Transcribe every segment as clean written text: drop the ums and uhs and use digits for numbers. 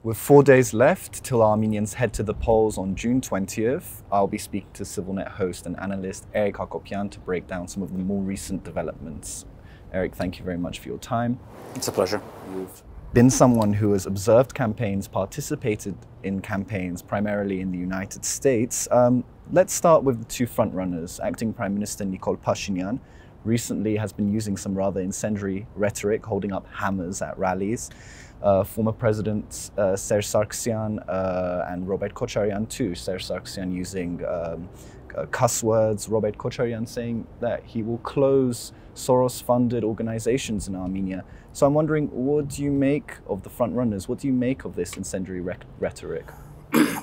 With 4 days left till Armenians head to the polls on June 20th, I'll be speaking to CivilNet host and analyst Eric Hacopian to break down some of the more recent developments. Eric, thank you very much for your time. It's a pleasure. You've been someone who has observed campaigns, participated in campaigns primarily in the United States. Let's start with the two frontrunners. Acting Prime Minister Nikol Pashinyan recently has been using some rather incendiary rhetoric, holding up hammers at rallies. Former Presidents Serge Sargsyan and Robert Kocharyan too. Serge Sargsyan using cuss words, Robert Kocharyan saying that he will close Soros-funded organizations in Armenia. So I'm wondering, what do you make of the frontrunners? What do you make of this incendiary rhetoric?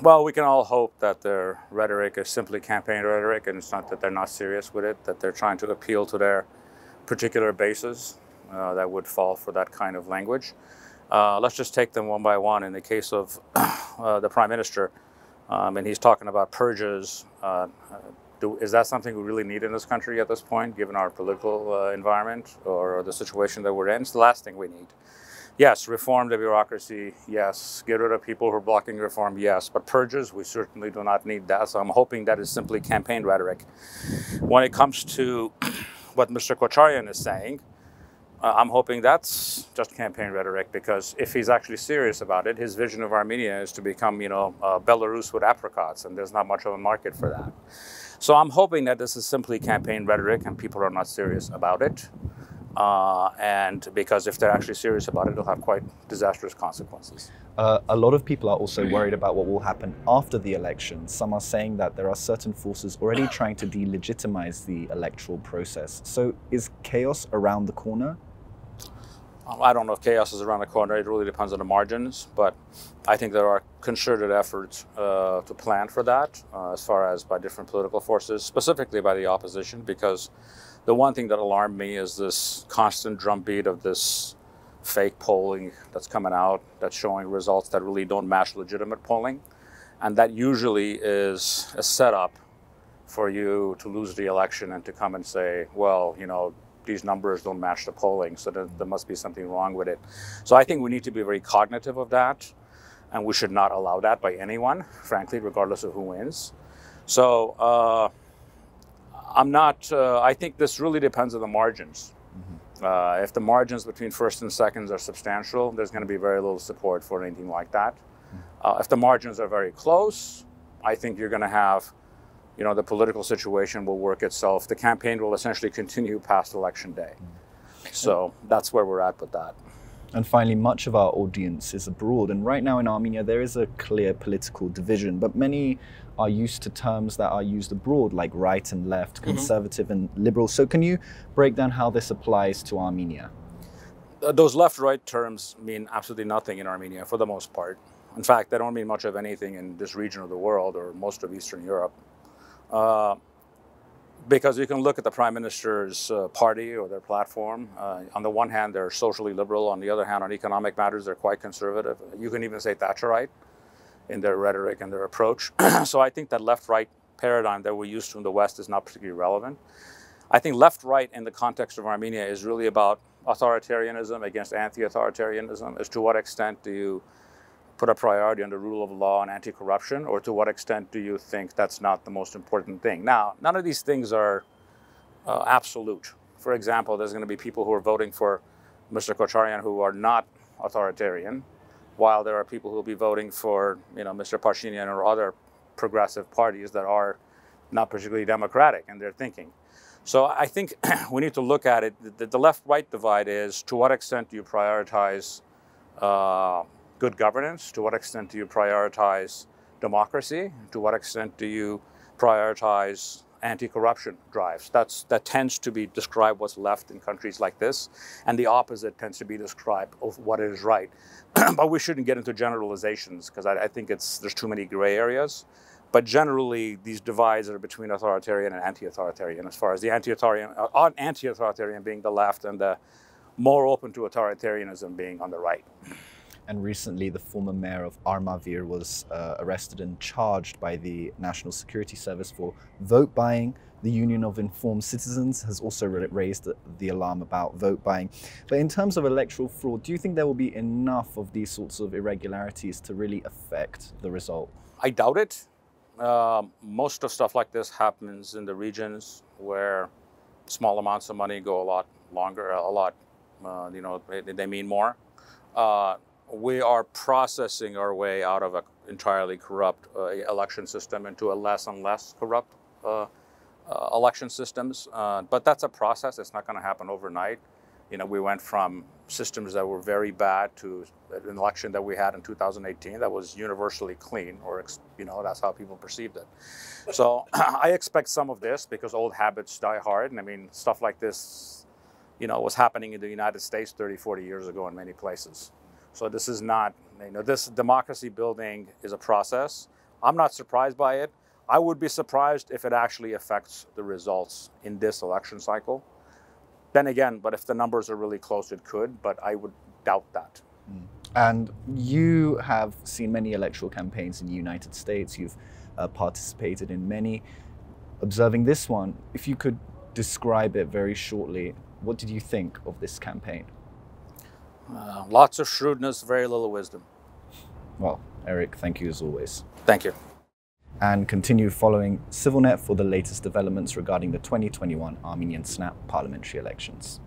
Well, we can all hope that their rhetoric is simply campaign rhetoric, and it's not that they're not serious with it, that they're trying to appeal to their particular bases that would fall for that kind of language. Let's just take them one by one. In the case of the Prime Minister, and he's talking about purges. Is that something we really need in this country at this point, given our political environment or the situation that we're in? It's the last thing we need. Yes, reform the bureaucracy, yes. Get rid of people who are blocking reform, yes. But purges, we certainly do not need that. So I'm hoping that is simply campaign rhetoric. When it comes to what Mr. Kocharyan is saying, I'm hoping that's just campaign rhetoric, because if he's actually serious about it, his vision of Armenia is to become, Belarus with apricots, and there's not much of a market for that. So I'm hoping that this is simply campaign rhetoric and people are not serious about it. And because if they're actually serious about it, it'll have quite disastrous consequences. A lot of people are also worried about what will happen after the election. Some are saying that there are certain forces already trying to delegitimize the electoral process. So is chaos around the corner? I don't know if chaos is around the corner. It really depends on the margins, but I think there are concerted efforts to plan for that as far as by different political forces, specifically by the opposition, because the one thing that alarmed me is this constant drumbeat of this fake polling that's coming out, that's showing results that really don't match legitimate polling. And that usually is a setup for you to lose the election and to come and say, well, these numbers don't match the polling, so there must be something wrong with it. So I think we need to be very cognitive of that, and we should not allow that by anyone, frankly, regardless of who wins. So I think this really depends on the margins. Mm-hmm. If the margins between first and seconds are substantial, there's going to be very little support for anything like that. Mm-hmm. If the margins are very close, I think you're going to have the political situation will work itself. The campaign will essentially continue past election day. So that's where we're at with that. And finally, much of our audience is abroad. And right now in Armenia, there is a clear political division, but many are used to terms that are used abroad, like right and left, conservative mm-hmm. and liberal. So can you break down how this applies to Armenia? Those left-right terms mean absolutely nothing in Armenia for the most part. In fact, they don't mean much of anything in this region of the world or most of Eastern Europe. Because you can look at the Prime Minister's party or their platform. On the one hand, they're socially liberal. On the other hand, on economic matters, they're quite conservative. You can even say Thatcherite in their rhetoric and their approach. So I think that left-right paradigm that we're used to in the West is not particularly relevant. I think left-right in the context of Armenia is really about authoritarianism against anti-authoritarianism. As to what extent do you put a priority on the rule of law and anti-corruption, or to what extent do you think that's not the most important thing? Now, none of these things are absolute. For example, there's going to be people who are voting for Mr. Kocharyan who are not authoritarian, while there are people who will be voting for Mr. Pashinyan or other progressive parties that are not particularly democratic in their thinking. So I think we need to look at it. The left-right divide is, to what extent do you prioritize good governance? To what extent do you prioritize democracy? To what extent do you prioritize anti-corruption drives? That tends to be described what's left in countries like this, and the opposite tends to be described of what is right. But we shouldn't get into generalizations, because I think there's too many gray areas. But generally, these divides are between authoritarian and anti-authoritarian, as far as the anti-authoritarian being the left and the more open to authoritarianism being on the right. And recently, the former mayor of Armavir was arrested and charged by the National Security Service for vote buying. The Union of Informed Citizens has also raised the alarm about vote buying. But in terms of electoral fraud, do you think there will be enough of these sorts of irregularities to really affect the result? I doubt it. Most of stuff like this happens in the regions where small amounts of money go a lot longer, they mean more. We are processing our way out of an entirely corrupt election system into a less and less corrupt election systems. But that's a process. It's not going to happen overnight. We went from systems that were very bad to an election that we had in 2018 that was universally clean, or that's how people perceived it. So I expect some of this because old habits die hard. And I mean, stuff like this, was happening in the United States 30, 40 years ago in many places. So this is not, this democracy building is a process. I'm not surprised by it. I would be surprised if it actually affects the results in this election cycle. Then again, but if the numbers are really close, it could, but I would doubt that. And you have seen many electoral campaigns in the United States. You've participated in many. Observing this one, if you could describe it very shortly, what did you think of this campaign? Lots of shrewdness, very little wisdom. Well, Eric, thank you as always. Thank you. And continue following CivilNet for the latest developments regarding the 2021 Armenian snap parliamentary elections.